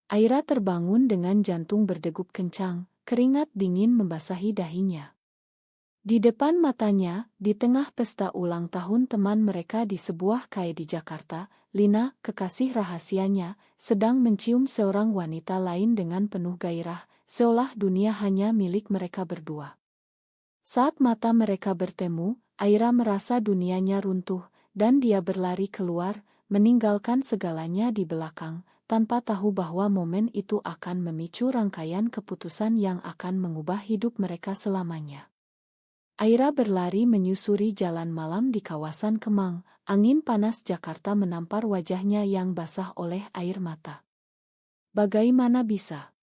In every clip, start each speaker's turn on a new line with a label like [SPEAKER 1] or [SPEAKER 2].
[SPEAKER 1] Aira terbangun dengan jantung berdegup kencang, keringat dingin membasahi dahinya. Di depan matanya, di tengah pesta ulang tahun teman mereka di sebuah cafe di Jakarta, Lina, kekasih rahasianya, sedang mencium seorang wanita lain dengan penuh gairah, seolah dunia hanya milik mereka berdua. Saat mata mereka bertemu, Aira merasa dunianya runtuh, dan dia berlari keluar, meninggalkan segalanya di belakang, tanpa tahu bahwa momen itu akan memicu rangkaian keputusan yang akan mengubah hidup mereka selamanya. Aira berlari menyusuri jalan malam di kawasan Kemang, angin panas Jakarta menampar wajahnya yang basah oleh air mata. Bagaimana bisa?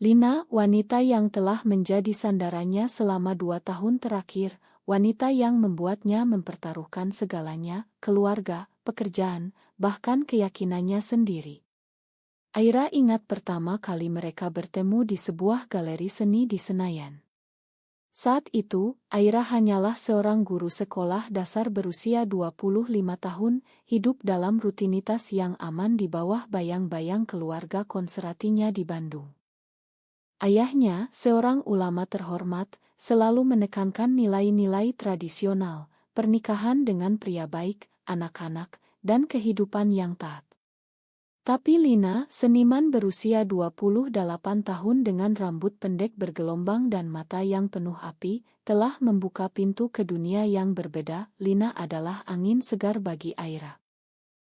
[SPEAKER 1] Lina, wanita yang telah menjadi sandarannya selama 2 tahun terakhir, wanita yang membuatnya mempertaruhkan segalanya, keluarga, pekerjaan, bahkan keyakinannya sendiri. Aira ingat pertama kali mereka bertemu di sebuah galeri seni di Senayan. Saat itu, Aira hanyalah seorang guru sekolah dasar berusia 25 tahun, hidup dalam rutinitas yang aman di bawah bayang-bayang keluarga konservatinya di Bandung. Ayahnya, seorang ulama terhormat, selalu menekankan nilai-nilai tradisional, pernikahan dengan pria baik, anak-anak, dan kehidupan yang taat. Tapi Lina, seniman berusia 28 tahun dengan rambut pendek bergelombang dan mata yang penuh api, telah membuka pintu ke dunia yang berbeda. Lina adalah angin segar bagi Aira.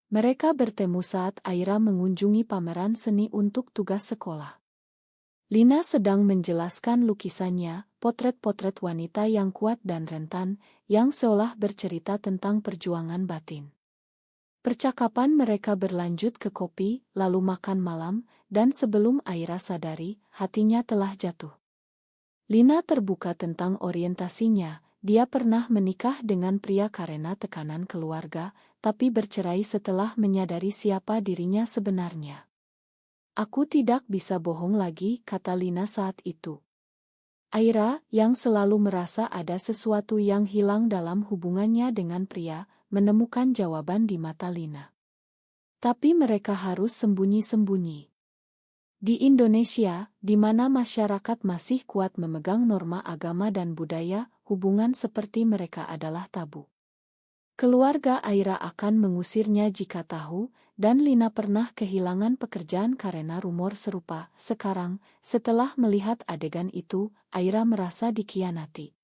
[SPEAKER 1] Mereka bertemu saat Aira mengunjungi pameran seni untuk tugas sekolah. Lina sedang menjelaskan lukisannya, potret-potret wanita yang kuat dan rentan, yang seolah bercerita tentang perjuangan batin. Percakapan mereka berlanjut ke kopi, lalu makan malam, dan sebelum Aira sadari, hatinya telah jatuh. Lina terbuka tentang orientasinya, dia pernah menikah dengan pria karena tekanan keluarga, tapi bercerai setelah menyadari siapa dirinya sebenarnya. Aku tidak bisa bohong lagi, kata Lina saat itu. Aira, yang selalu merasa ada sesuatu yang hilang dalam hubungannya dengan pria, menemukan jawaban di mata Lina. Tapi mereka harus sembunyi-sembunyi. Di Indonesia, di mana masyarakat masih kuat memegang norma agama dan budaya, hubungan seperti mereka adalah tabu. Keluarga Aira akan mengusirnya jika tahu, dan Lina pernah kehilangan pekerjaan karena rumor serupa. Sekarang, setelah melihat adegan itu, Aira merasa dikhianati.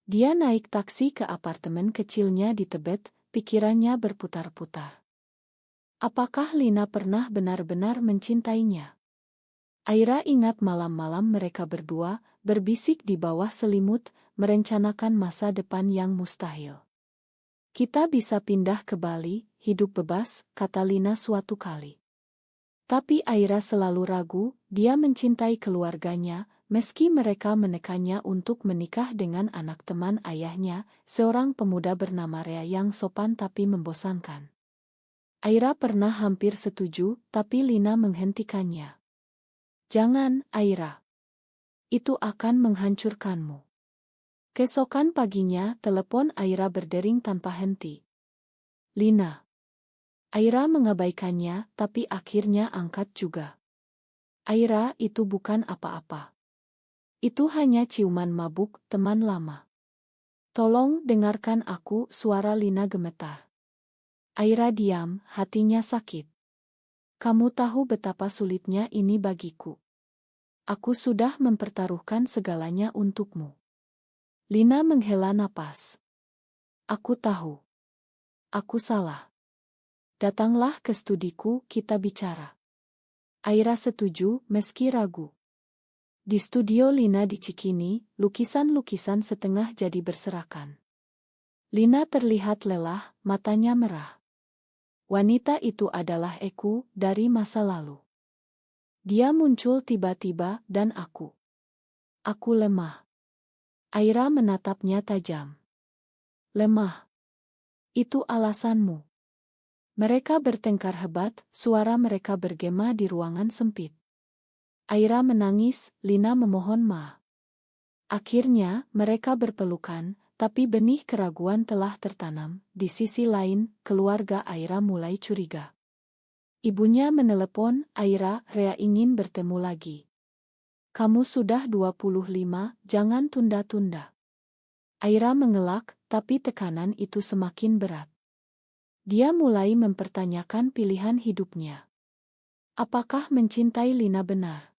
[SPEAKER 1] Dia naik taksi ke apartemen kecilnya di Tebet, pikirannya berputar-putar. Apakah Lina pernah benar-benar mencintainya? Aira ingat malam-malam mereka berdua, berbisik di bawah selimut, merencanakan masa depan yang mustahil. Kita bisa pindah ke Bali, hidup bebas, kata Lina suatu kali. Tapi Aira selalu ragu, dia mencintai keluarganya, meski mereka menekannya untuk menikah dengan anak teman ayahnya, seorang pemuda bernama Rea yang sopan tapi membosankan. Aira pernah hampir setuju, tapi Lina menghentikannya. Jangan, Aira. Itu akan menghancurkanmu. Keesokan paginya, telepon Aira berdering tanpa henti. Lina. Aira mengabaikannya, tapi akhirnya angkat juga. Aira, itu bukan apa-apa. Itu hanya ciuman mabuk, teman lama. Tolong dengarkan aku, suara Lina gemetar. Aira diam, hatinya sakit. Kamu tahu betapa sulitnya ini bagiku. Aku sudah mempertaruhkan segalanya untukmu. Lina menghela napas. Aku tahu. Aku salah. Datanglah ke studiku, kita bicara. Aira setuju, meski ragu. Di studio Lina di Cikini, lukisan-lukisan setengah jadi berserakan. Lina terlihat lelah, matanya merah. Wanita itu adalah Eku, dari masa lalu. Dia muncul tiba-tiba, dan aku. Aku lemah. Aira menatapnya tajam. Lemah. Itu alasanmu. Mereka bertengkar hebat, suara mereka bergema di ruangan sempit. Aira menangis, Lina memohon maaf. Akhirnya, mereka berpelukan, tapi benih keraguan telah tertanam. Di sisi lain, keluarga Aira mulai curiga. Ibunya menelepon, Aira, Rea ingin bertemu lagi. Kamu sudah 25, jangan tunda-tunda. Aira mengelak, tapi tekanan itu semakin berat. Dia mulai mempertanyakan pilihan hidupnya. Apakah mencintai Lina benar?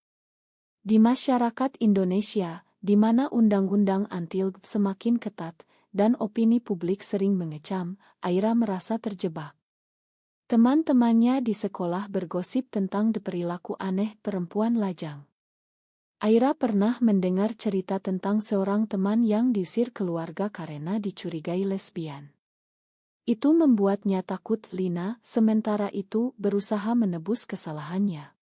[SPEAKER 1] Di masyarakat Indonesia, di mana undang-undang anti-LGB semakin ketat, dan opini publik sering mengecam, Aira merasa terjebak. Teman-temannya di sekolah bergosip tentang perilaku aneh perempuan lajang. Aira pernah mendengar cerita tentang seorang teman yang diusir keluarga karena dicurigai lesbian. Itu membuatnya takut. Lina, sementara itu, berusaha menebus kesalahannya.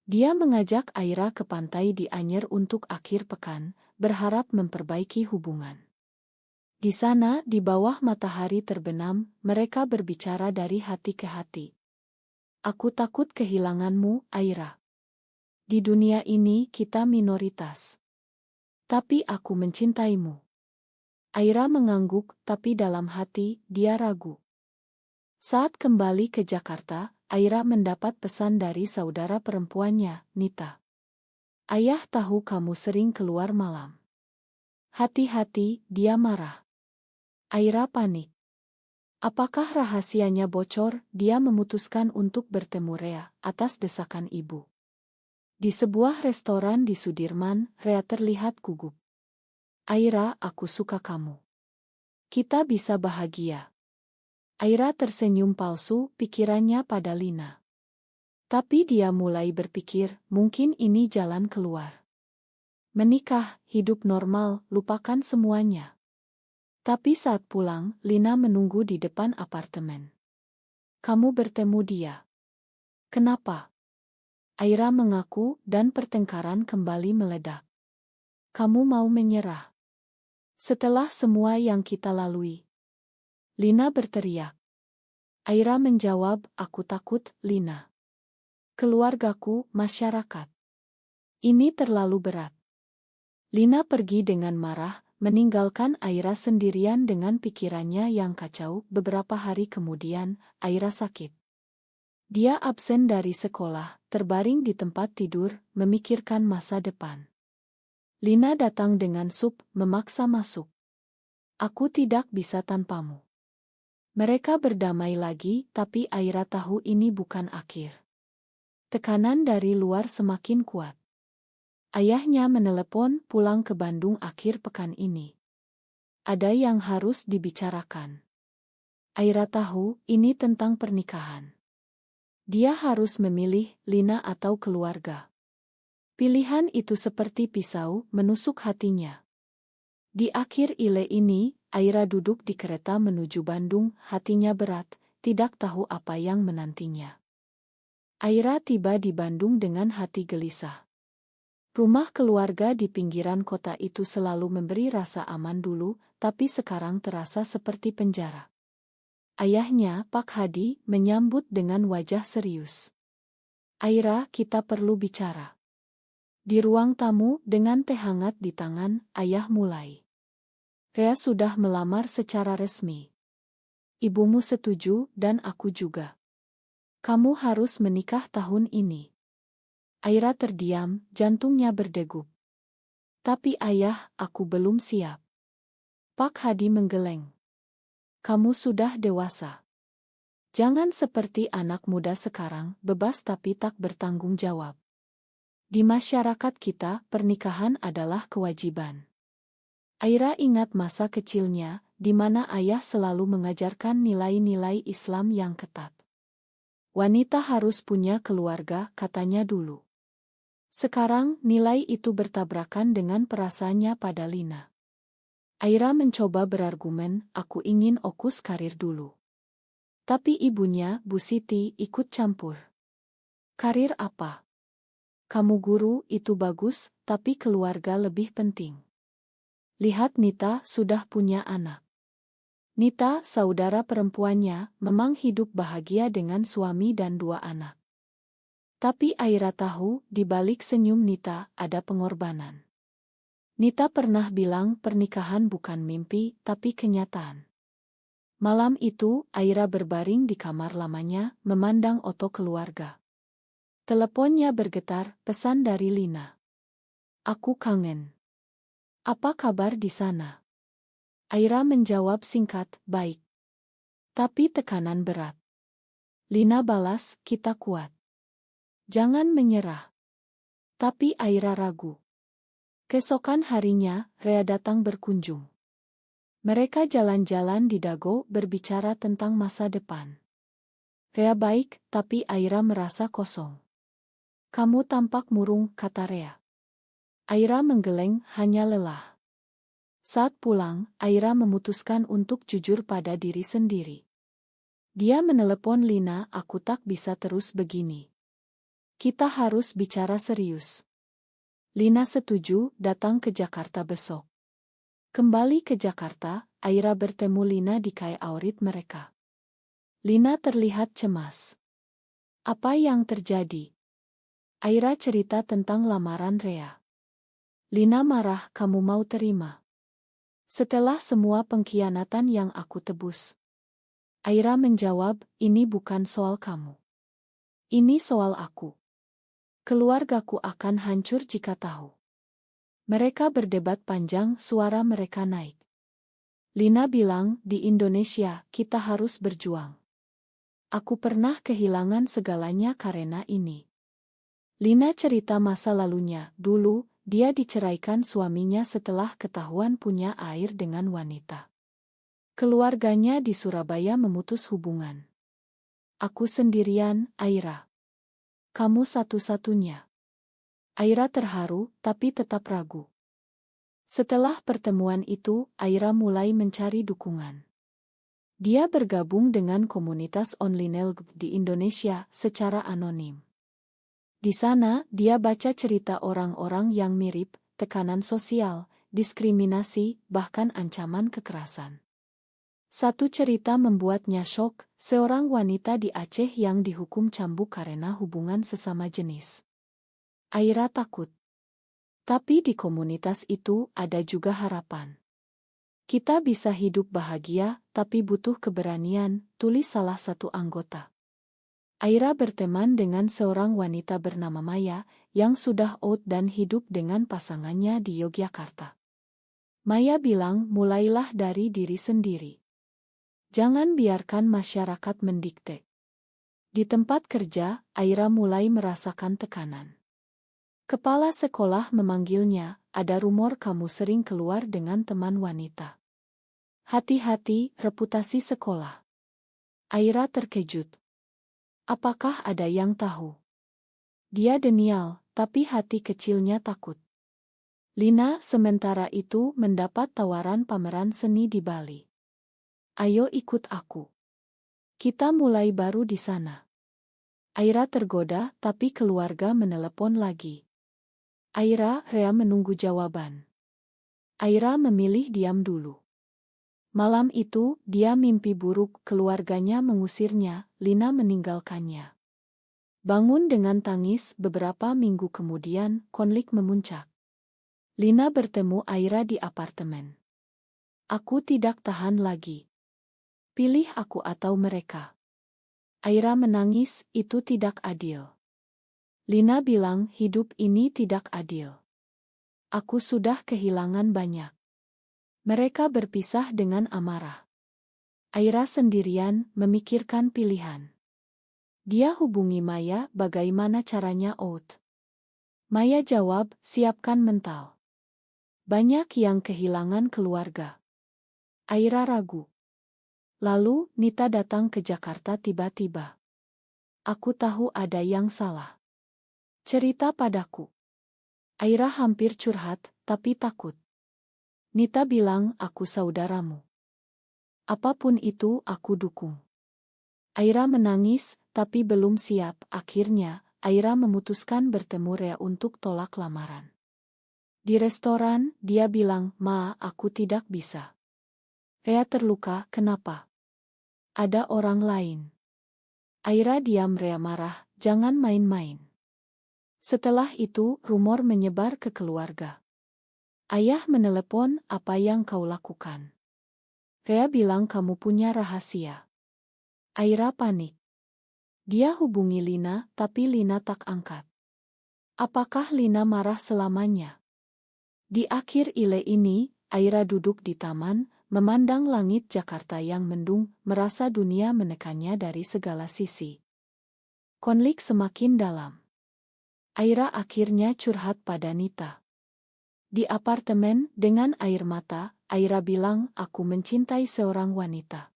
[SPEAKER 1] Dia mengajak Aira ke pantai di Anyer untuk akhir pekan, berharap memperbaiki hubungan. Di sana, di bawah matahari terbenam, mereka berbicara dari hati ke hati. Aku takut kehilanganmu, Aira. Di dunia ini kita minoritas. Tapi aku mencintaimu. Aira mengangguk, tapi dalam hati, dia ragu. Saat kembali ke Jakarta, Aira mendapat pesan dari saudara perempuannya, Nita. Ayah tahu kamu sering keluar malam. Hati-hati, dia marah. Aira panik. Apakah rahasianya bocor? Dia memutuskan untuk bertemu Rea atas desakan ibu. Di sebuah restoran di Sudirman, Rea terlihat gugup. Aira, aku suka kamu. Kita bisa bahagia. Aira tersenyum palsu, pikirannya pada Lina. Tapi dia mulai berpikir, mungkin ini jalan keluar. Menikah, hidup normal, lupakan semuanya. Tapi saat pulang, Lina menunggu di depan apartemen. Kamu bertemu dia. Kenapa? Aira mengaku dan pertengkaran kembali meledak. Kamu mau menyerah? Setelah semua yang kita lalui. Lina berteriak. Aira menjawab, aku takut, Lina. Keluargaku, masyarakat. Ini terlalu berat. Lina pergi dengan marah, meninggalkan Aira sendirian dengan pikirannya yang kacau. Beberapa hari kemudian, Aira sakit. Dia absen dari sekolah, terbaring di tempat tidur, memikirkan masa depan. Lina datang dengan sup, memaksa masuk. Aku tidak bisa tanpamu. Mereka berdamai lagi, tapi Aira tahu ini bukan akhir. Tekanan dari luar semakin kuat. Ayahnya menelepon pulang ke Bandung akhir pekan ini. Ada yang harus dibicarakan. Aira tahu ini tentang pernikahan. Dia harus memilih Lina atau keluarga. Pilihan itu seperti pisau menusuk hatinya. Di akhir ile ini, Aira duduk di kereta menuju Bandung, hatinya berat, tidak tahu apa yang menantinya. Aira tiba di Bandung dengan hati gelisah. Rumah keluarga di pinggiran kota itu selalu memberi rasa aman dulu, tapi sekarang terasa seperti penjara. Ayahnya, Pak Hadi, menyambut dengan wajah serius. Aira, kita perlu bicara. Di ruang tamu, dengan teh hangat di tangan, ayah mulai. Rea sudah melamar secara resmi. Ibumu setuju, dan aku juga. Kamu harus menikah tahun ini. Aira terdiam, jantungnya berdegup. Tapi ayah, aku belum siap. Pak Hadi menggeleng. Kamu sudah dewasa. Jangan seperti anak muda sekarang, bebas tapi tak bertanggung jawab. Di masyarakat kita, pernikahan adalah kewajiban. Aira ingat masa kecilnya, di mana ayah selalu mengajarkan nilai-nilai Islam yang ketat. Wanita harus punya keluarga, katanya dulu. Sekarang, nilai itu bertabrakan dengan perasaannya pada Lina. Aira mencoba berargumen, aku ingin fokus karir dulu. Tapi ibunya, Bu Siti, ikut campur. Karir apa? Kamu guru, itu bagus, tapi keluarga lebih penting. Lihat Nita sudah punya anak. Nita, saudara perempuannya, memang hidup bahagia dengan suami dan 2 anak. Tapi Aira tahu, di balik senyum Nita, ada pengorbanan. Nita pernah bilang pernikahan bukan mimpi, tapi kenyataan. Malam itu, Aira berbaring di kamar lamanya, memandang foto keluarga. Teleponnya bergetar, pesan dari Lina. "Aku kangen. Apa kabar di sana?" Aira menjawab singkat, "Baik." Tapi tekanan berat. Lina balas, "Kita kuat. Jangan menyerah." Tapi Aira ragu. Keesokan harinya, Rea datang berkunjung. Mereka jalan-jalan di Dago berbicara tentang masa depan. Rea baik, tapi Aira merasa kosong. "Kamu tampak murung," kata Rea. Aira menggeleng, "Hanya lelah." Saat pulang, Aira memutuskan untuk jujur pada diri sendiri. Dia menelepon Lina, "Aku tak bisa terus begini. Kita harus bicara serius." Lina setuju, datang ke Jakarta besok. Kembali ke Jakarta, Aira bertemu Lina di Kai Aurit mereka. Lina terlihat cemas. "Apa yang terjadi?" Aira cerita tentang lamaran Rea. Lina marah, "Kamu mau terima? Setelah semua pengkhianatan yang aku tebus?" Aira menjawab, "Ini bukan soal kamu. Ini soal aku. Keluargaku akan hancur jika tahu." Mereka berdebat panjang, suara mereka naik. Lina bilang, "Di Indonesia, kita harus berjuang. Aku pernah kehilangan segalanya karena ini." Lina cerita masa lalunya. Dulu, dia diceraikan suaminya setelah ketahuan punya air dengan wanita. Keluarganya di Surabaya memutus hubungan. "Aku sendirian, Aira. Kamu satu-satunya." Aira terharu, tapi tetap ragu. Setelah pertemuan itu, Aira mulai mencari dukungan. Dia bergabung dengan komunitas online di Indonesia secara anonim. Di sana, dia baca cerita orang-orang yang mirip, tekanan sosial, diskriminasi, bahkan ancaman kekerasan. Satu cerita membuatnya syok, seorang wanita di Aceh yang dihukum cambuk karena hubungan sesama jenis. Aira takut. Tapi di komunitas itu ada juga harapan. "Kita bisa hidup bahagia, tapi butuh keberanian," tulis salah satu anggota. Aira berteman dengan seorang wanita bernama Maya, yang sudah out dan hidup dengan pasangannya di Yogyakarta. Maya bilang, "Mulailah dari diri sendiri. Jangan biarkan masyarakat mendikte." Di tempat kerja, Aira mulai merasakan tekanan. Kepala sekolah memanggilnya, "Ada rumor kamu sering keluar dengan teman wanita. Hati-hati, reputasi sekolah." Aira terkejut. Apakah ada yang tahu? Dia denial, tapi hati kecilnya takut. Lina sementara itu mendapat tawaran pameran seni di Bali. "Ayo ikut aku. Kita mulai baru di sana." Aira tergoda, tapi keluarga menelepon lagi. Rea menunggu jawaban. Aira memilih diam dulu. Malam itu, dia mimpi buruk, keluarganya mengusirnya, Lina meninggalkannya. Bangun dengan tangis, beberapa minggu kemudian, konflik memuncak. Lina bertemu Aira di apartemen. "Aku tidak tahan lagi. Pilih aku atau mereka." Aira menangis, "Itu tidak adil." Lina bilang, "Hidup ini tidak adil. Aku sudah kehilangan banyak." Mereka berpisah dengan amarah. Aira sendirian, memikirkan pilihan. Dia hubungi Maya, bagaimana caranya out. Maya jawab, "Siapkan mental. Banyak yang kehilangan keluarga." Aira ragu. Lalu, Nita datang ke Jakarta tiba-tiba. "Aku tahu ada yang salah. Cerita padaku." Aira hampir curhat, tapi takut. Nita bilang, "Aku saudaramu. Apapun itu, aku dukung." Aira menangis, tapi belum siap. Akhirnya, Aira memutuskan bertemu Rea untuk tolak lamaran. Di restoran, dia bilang, "Ma, aku tidak bisa." Rea terluka, "Kenapa? Ada orang lain." Aira diam. Rea marah, "Jangan main-main." Setelah itu, rumor menyebar ke keluarga. Ayah menelepon, "Apa yang kau lakukan?" Rea bilang kamu punya rahasia. Aira panik. Dia hubungi Lina, tapi Lina tak angkat. Apakah Lina marah selamanya? Di akhir ile ini, Aira duduk di taman, memandang langit Jakarta yang mendung, merasa dunia menekannya dari segala sisi. Konflik semakin dalam. Aira akhirnya curhat pada Nita. Di apartemen, dengan air mata, Aira bilang, aku mencintai seorang wanita.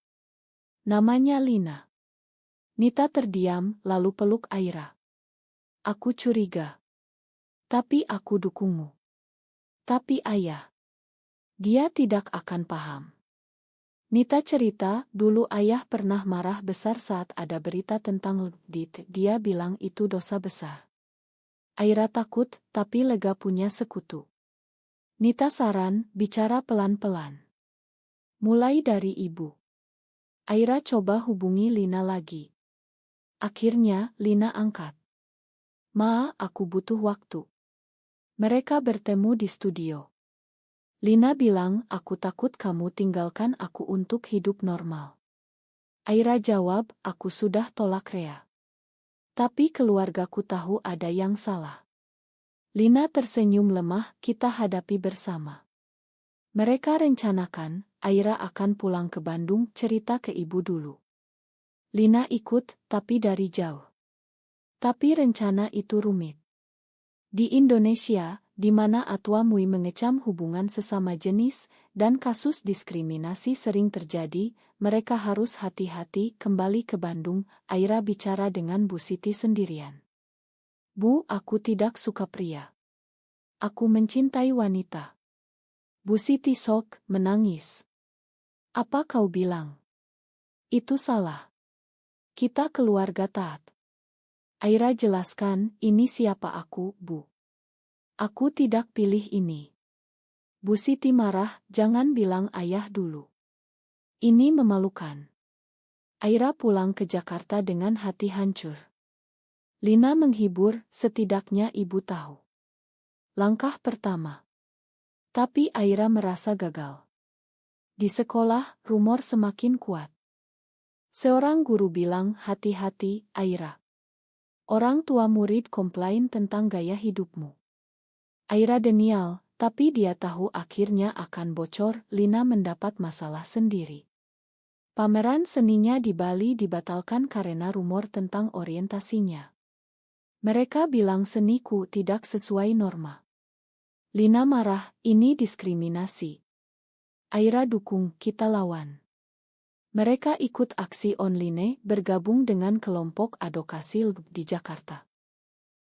[SPEAKER 1] Namanya Lina. Nita terdiam, lalu peluk Aira. Aku curiga. Tapi aku dukungmu. Tapi ayah. Dia tidak akan paham. Nita cerita, dulu ayah pernah marah besar saat ada berita tentang Ledit. Dia bilang itu dosa besar. Aira takut, tapi lega punya sekutu. Nita saran, bicara pelan-pelan. Mulai dari ibu. Aira coba hubungi Lina lagi. Akhirnya, Lina angkat. Ma, aku butuh waktu. Mereka bertemu di studio. Lina bilang, aku takut kamu tinggalkan aku untuk hidup normal. Aira jawab, aku sudah tolak Rea. Tapi keluargaku tahu ada yang salah. Lina tersenyum lemah, kita hadapi bersama. Mereka rencanakan, Aira akan pulang ke Bandung, cerita ke ibu dulu. Lina ikut, tapi dari jauh. Tapi rencana itu rumit. Di Indonesia, di mana Atwa MUI mengecam hubungan sesama jenis, dan kasus diskriminasi sering terjadi, mereka harus hati-hati kembali ke Bandung. Aira bicara dengan Bu Siti sendirian. Bu, aku tidak suka pria. Aku mencintai wanita. Bu Siti sok, menangis. Apa kau bilang? Itu salah. Kita keluarga taat. Aira jelaskan, ini siapa aku, Bu. Aku tidak pilih ini. Bu Siti marah, jangan bilang ayah dulu. Ini memalukan. Aira pulang ke Jakarta dengan hati hancur. Lina menghibur, setidaknya ibu tahu. Langkah pertama. Tapi Aira merasa gagal. Di sekolah, rumor semakin kuat. Seorang guru bilang, hati-hati, Aira. Orang tua murid komplain tentang gaya hidupmu. Aira denial, tapi dia tahu akhirnya akan bocor. Lina mendapat masalah sendiri. Pameran seninya di Bali dibatalkan karena rumor tentang orientasinya. Mereka bilang seniku tidak sesuai norma. Lina marah, ini diskriminasi. Aira dukung, kita lawan. Mereka ikut aksi online, bergabung dengan kelompok advokasi LGBT di Jakarta.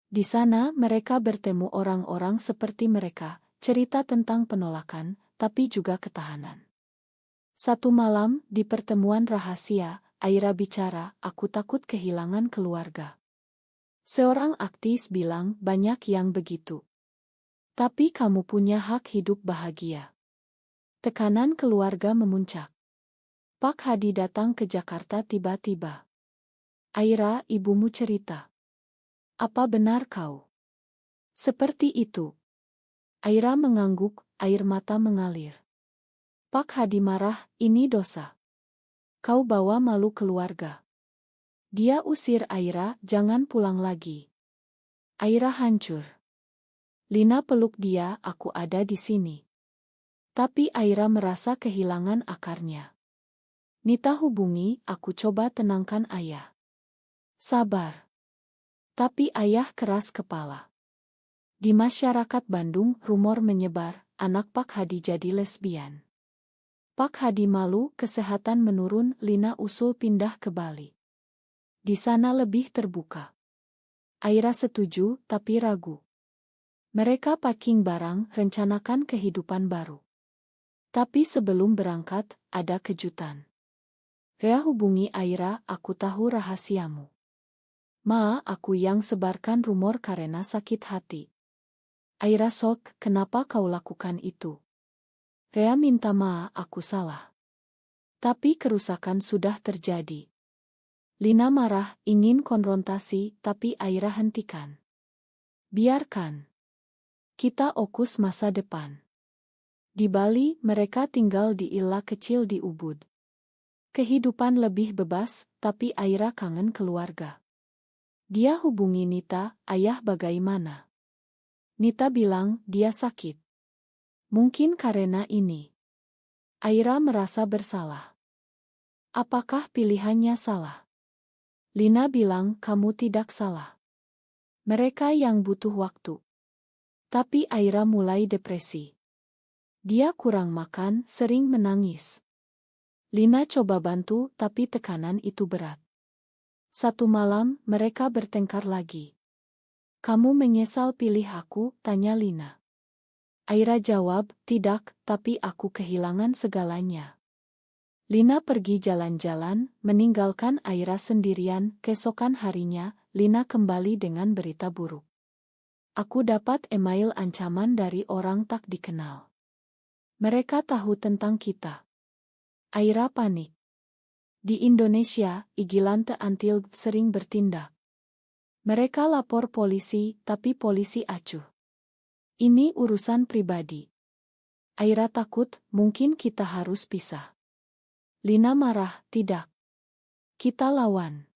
[SPEAKER 1] Di sana mereka bertemu orang-orang seperti mereka, cerita tentang penolakan, tapi juga ketahanan. Satu malam, di pertemuan rahasia, Aira bicara, aku takut kehilangan keluarga. Seorang aktivis bilang, banyak yang begitu. Tapi kamu punya hak hidup bahagia. Tekanan keluarga memuncak. Pak Hadi datang ke Jakarta tiba-tiba. Aira, ibumu cerita. Apa benar kau? Seperti itu. Aira mengangguk, air mata mengalir. Pak Hadi marah, ini dosa. Kau bawa malu keluarga. Dia usir Aira, jangan pulang lagi. Aira hancur. Lina peluk dia, aku ada di sini. Tapi Aira merasa kehilangan akarnya. Nita hubungi, aku coba tenangkan ayah. Sabar. Tapi ayah keras kepala. Di masyarakat Bandung, rumor menyebar, anak Pak Hadi jadi lesbian. Pak Hadi malu, kesehatan menurun, Lina usul pindah ke Bali. Di sana lebih terbuka. Aira setuju, tapi ragu. Mereka packing barang, rencanakan kehidupan baru. Tapi sebelum berangkat, ada kejutan. Rea hubungi Aira, aku tahu rahasiamu. Ma, aku yang sebarkan rumor karena sakit hati. Aira sok, kenapa kau lakukan itu? Rea minta ma, aku salah. Tapi kerusakan sudah terjadi. Lina marah, ingin konfrontasi, tapi Aira hentikan. Biarkan. Kita fokus masa depan. Di Bali, mereka tinggal di illa kecil di Ubud. Kehidupan lebih bebas, tapi Aira kangen keluarga. Dia hubungi Nita, ayah bagaimana? Nita bilang, dia sakit. Mungkin karena ini. Aira merasa bersalah. Apakah pilihannya salah? Lina bilang, kamu tidak salah. Mereka yang butuh waktu. Tapi Aira mulai depresi. Dia kurang makan, sering menangis. Lina coba bantu, tapi tekanan itu berat. Satu malam, mereka bertengkar lagi. Kamu menyesal pilih aku? Tanya Lina. Aira jawab, tidak, tapi aku kehilangan segalanya. Lina pergi jalan-jalan, meninggalkan Aira sendirian. Keesokan harinya, Lina kembali dengan berita buruk. Aku dapat email ancaman dari orang tak dikenal. Mereka tahu tentang kita. Aira panik. Di Indonesia, Igilante Antil sering bertindak. Mereka lapor polisi, tapi polisi acuh. Ini urusan pribadi. Aira takut, mungkin kita harus pisah. Lina marah, tidak. Kita lawan.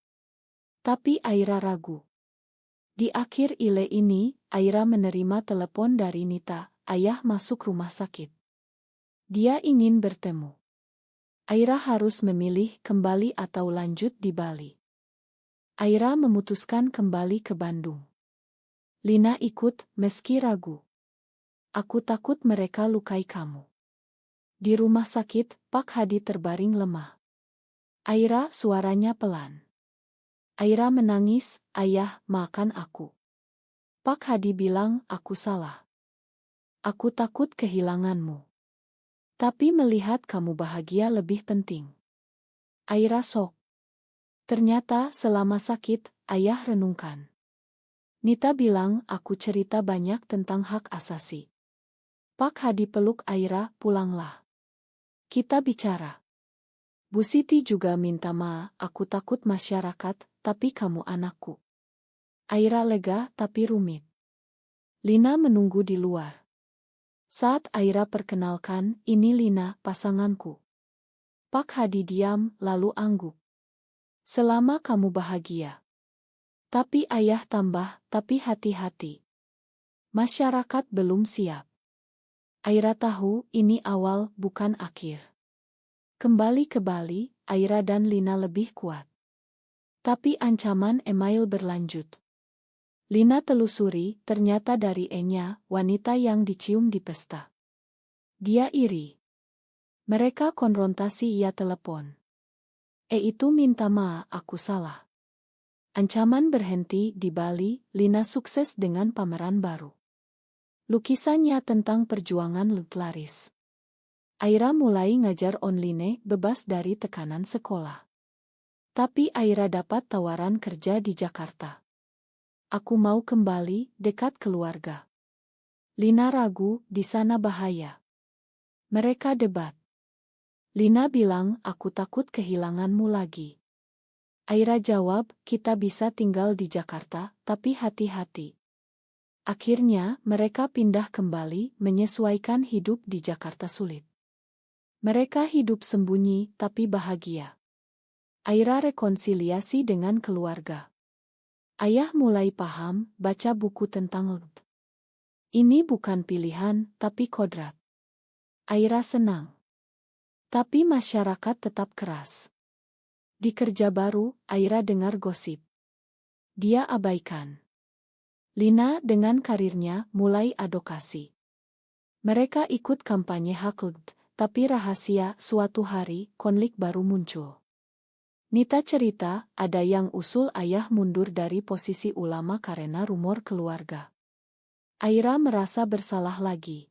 [SPEAKER 1] Tapi Aira ragu. Di akhir ile ini, Aira menerima telepon dari Nita, ayah masuk rumah sakit. Dia ingin bertemu. Aira harus memilih kembali atau lanjut di Bali. Aira memutuskan kembali ke Bandung. Lina ikut, meski ragu. Aku takut mereka lukai kamu. Di rumah sakit, Pak Hadi terbaring lemah. Aira, suaranya pelan. Aira menangis, ayah, maafkan aku. Pak Hadi bilang, aku salah. Aku takut kehilanganmu. Tapi melihat kamu bahagia lebih penting. Aira sok. Ternyata selama sakit, ayah renungkan. Nita bilang, aku cerita banyak tentang hak asasi. Pak Hadi peluk Aira, pulanglah. Kita bicara. Bu Siti juga minta maaf, aku takut masyarakat, tapi kamu anakku. Aira lega, tapi rumit. Lina menunggu di luar. Saat Aira perkenalkan, ini Lina, pasanganku. Pak Hadi diam, lalu angguk. Selama kamu bahagia. Tapi ayah tambah, tapi hati-hati. Masyarakat belum siap. Aira tahu, ini awal, bukan akhir. Kembali ke Bali, Aira dan Lina lebih kuat. Tapi ancaman email berlanjut. Lina telusuri, ternyata dari Enya, wanita yang dicium di pesta. Dia iri. Mereka konfrontasi, ia telepon. Itu minta maaf, aku salah. Ancaman berhenti di Bali, Lina sukses dengan pameran baru. Lukisannya tentang perjuangan laris. Aira mulai ngajar online, bebas dari tekanan sekolah. Tapi Aira dapat tawaran kerja di Jakarta. Aku mau kembali, dekat keluarga. Lina ragu, di sana bahaya. Mereka debat. Lina bilang, aku takut kehilanganmu lagi. Aira jawab, kita bisa tinggal di Jakarta, tapi hati-hati. Akhirnya, mereka pindah kembali, menyesuaikan hidup di Jakarta sulit. Mereka hidup sembunyi, tapi bahagia. Aira rekonsiliasi dengan keluarga. Ayah mulai paham, baca buku tentang LGD. Ini bukan pilihan, tapi kodrat. Aira senang. Tapi masyarakat tetap keras. Di kerja baru, Aira dengar gosip. Dia abaikan. Lina dengan karirnya mulai advokasi. Mereka ikut kampanye hak LGD, tapi rahasia suatu hari konflik baru muncul. Nita cerita, ada yang usul ayah mundur dari posisi ulama karena rumor keluarga. Aira merasa bersalah lagi.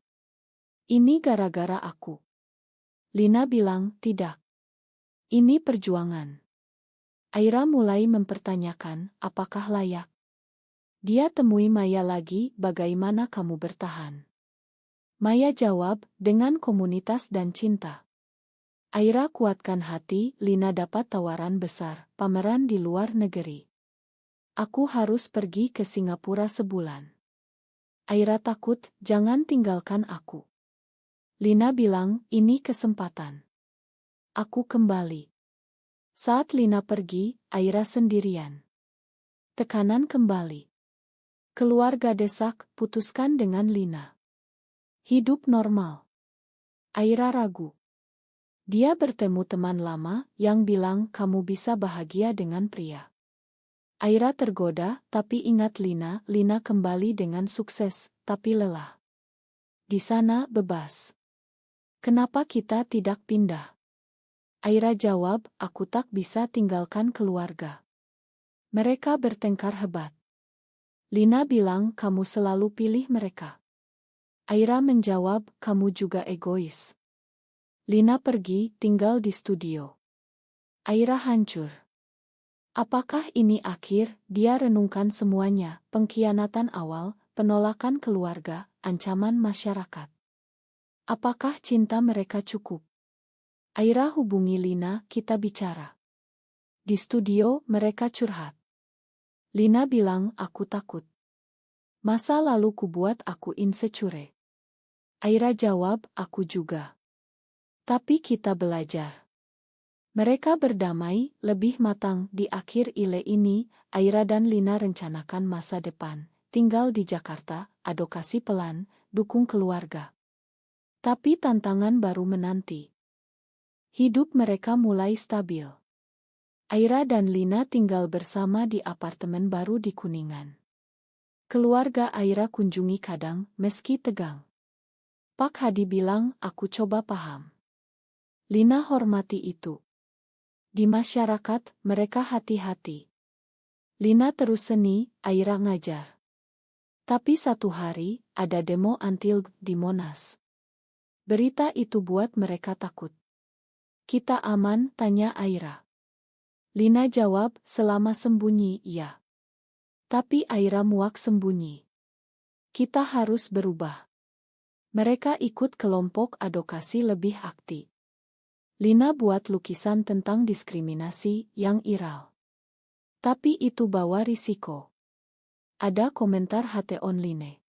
[SPEAKER 1] Ini gara-gara aku. Lina bilang, tidak. Ini perjuangan. Aira mulai mempertanyakan, apakah layak. Dia temui Maya lagi, bagaimana kamu bertahan? Maya jawab, dengan komunitas dan cinta. Aira kuatkan hati, Lina dapat tawaran besar, pameran di luar negeri. Aku harus pergi ke Singapura sebulan. Aira takut, jangan tinggalkan aku. Lina bilang, ini kesempatan. Aku kembali. Saat Lina pergi, Aira sendirian. Tekanan kembali. Keluarga desak, putuskan dengan Lina. Hidup normal. Aira ragu. Dia bertemu teman lama yang bilang kamu bisa bahagia dengan pria. Aira tergoda, tapi ingat Lina kembali dengan sukses, tapi lelah. Di sana bebas. Kenapa kita tidak pindah? Aira jawab, aku tak bisa tinggalkan keluarga. Mereka bertengkar hebat. Lina bilang kamu selalu pilih mereka. Aira menjawab, kamu juga egois. Lina pergi, tinggal di studio. Aira hancur. Apakah ini akhir? Dia renungkan semuanya, pengkhianatan awal, penolakan keluarga, ancaman masyarakat. Apakah cinta mereka cukup? Aira hubungi Lina, kita bicara. Di studio, mereka curhat. Lina bilang, aku takut. Masa lalu kubuat aku insecure. Aira jawab, aku juga. Tapi kita belajar. Mereka berdamai, lebih matang. Di akhir ile ini, Aira dan Lina rencanakan masa depan. Tinggal di Jakarta, adopsi pelan, dukung keluarga. Tapi tantangan baru menanti. Hidup mereka mulai stabil. Aira dan Lina tinggal bersama di apartemen baru di Kuningan. Keluarga Aira kunjungi kadang, meski tegang. Pak Hadi bilang, aku coba paham. Lina hormati itu. Di masyarakat, mereka hati-hati. Lina terus seni, Aira ngajar. Tapi satu hari, ada demo anti-LGBTQ di Monas. Berita itu buat mereka takut. Kita aman? Tanya Aira. Lina jawab, selama sembunyi, iya. Tapi Aira muak sembunyi. Kita harus berubah. Mereka ikut kelompok advokasi lebih aktif. Lina buat lukisan tentang diskriminasi yang viral. Tapi itu bawa risiko. Ada komentar HT online.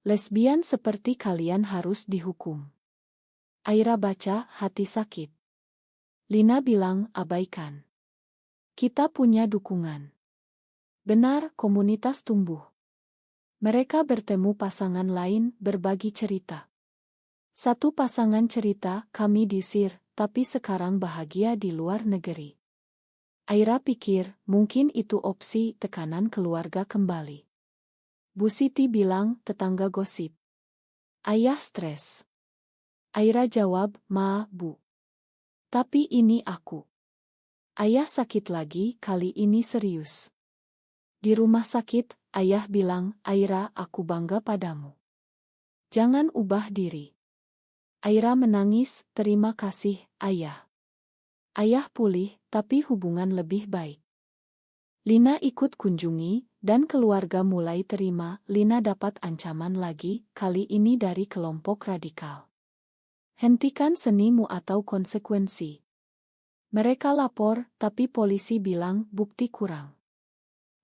[SPEAKER 1] Lesbian seperti kalian harus dihukum. Aira baca, hati sakit. Lina bilang, abaikan. Kita punya dukungan. Benar, komunitas tumbuh. Mereka bertemu pasangan lain, berbagi cerita. Satu pasangan cerita, kami diusir, tapi sekarang bahagia di luar negeri. Aira pikir, mungkin itu opsi, tekanan keluarga kembali. Bu Siti bilang, tetangga gosip. Ayah stres. Aira jawab, Ma, Bu. Tapi ini aku. Ayah sakit lagi, kali ini serius. Di rumah sakit, ayah bilang, Aira, aku bangga padamu. Jangan ubah diri. Aira menangis, terima kasih, ayah. Ayah pulih, tapi hubungan lebih baik. Lina ikut kunjungi, dan keluarga mulai terima. Lina dapat ancaman lagi, kali ini dari kelompok radikal. Hentikan senimu atau konsekuensi. Mereka lapor, tapi polisi bilang bukti kurang.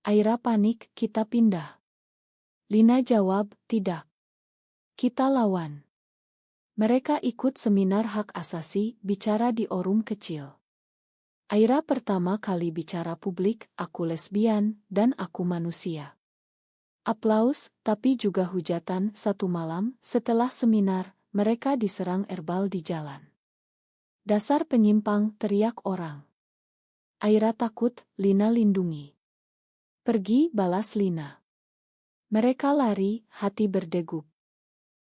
[SPEAKER 1] Aira panik, kita pindah. Lina jawab, tidak. Kita lawan. Mereka ikut seminar hak asasi, bicara di forum kecil. Aira pertama kali bicara publik, aku lesbian, dan aku manusia. Aplaus, tapi juga hujatan. Satu malam, setelah seminar, mereka diserang erbal di jalan. Dasar penyimpang, teriak orang. Aira takut, Lina lindungi. Pergi, balas Lina. Mereka lari, hati berdegup.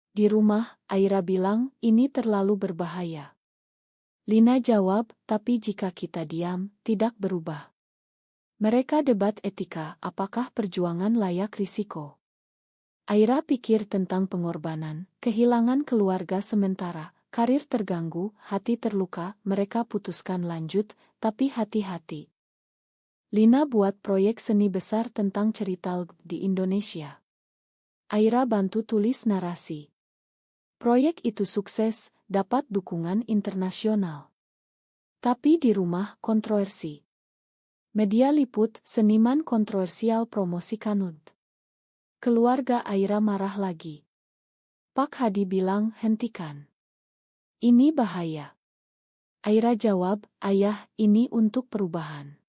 [SPEAKER 1] Di rumah, Aira bilang, ini terlalu berbahaya. Lina jawab, tapi jika kita diam, tidak berubah. Mereka debat etika, apakah perjuangan layak risiko. Aira pikir tentang pengorbanan, kehilangan keluarga sementara, karir terganggu, hati terluka, mereka putuskan lanjut, tapi hati-hati. Lina buat proyek seni besar tentang cerita LGBT di Indonesia. Aira bantu tulis narasi. Proyek itu sukses, dapat dukungan internasional. Tapi di rumah, kontroversi. Media liput, seniman kontroversial promosikan LGBT. Keluarga Aira marah lagi. Pak Hadi bilang, hentikan. Ini bahaya. Aira jawab, ayah, ini untuk perubahan.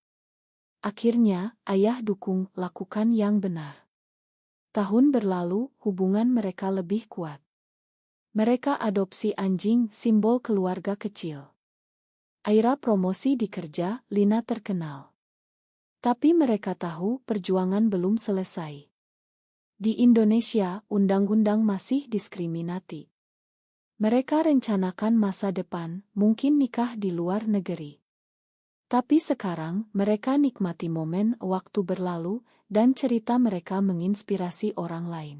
[SPEAKER 1] Akhirnya, ayah dukung, lakukan yang benar. Tahun berlalu, hubungan mereka lebih kuat. Mereka adopsi anjing, simbol keluarga kecil. Aira promosi di kerja, Lina terkenal. Tapi mereka tahu perjuangan belum selesai. Di Indonesia, undang-undang masih diskriminasi. Mereka rencanakan masa depan, mungkin nikah di luar negeri. Tapi sekarang, mereka nikmati momen waktu berlalu, dan cerita mereka menginspirasi orang lain.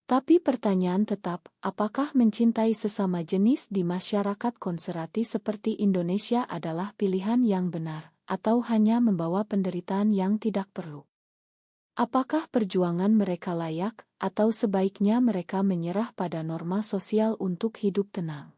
[SPEAKER 1] Tapi pertanyaan tetap, apakah mencintai sesama jenis di masyarakat konservatif seperti Indonesia adalah pilihan yang benar, atau hanya membawa penderitaan yang tidak perlu? Apakah perjuangan mereka layak, atau sebaiknya mereka menyerah pada norma sosial untuk hidup tenang?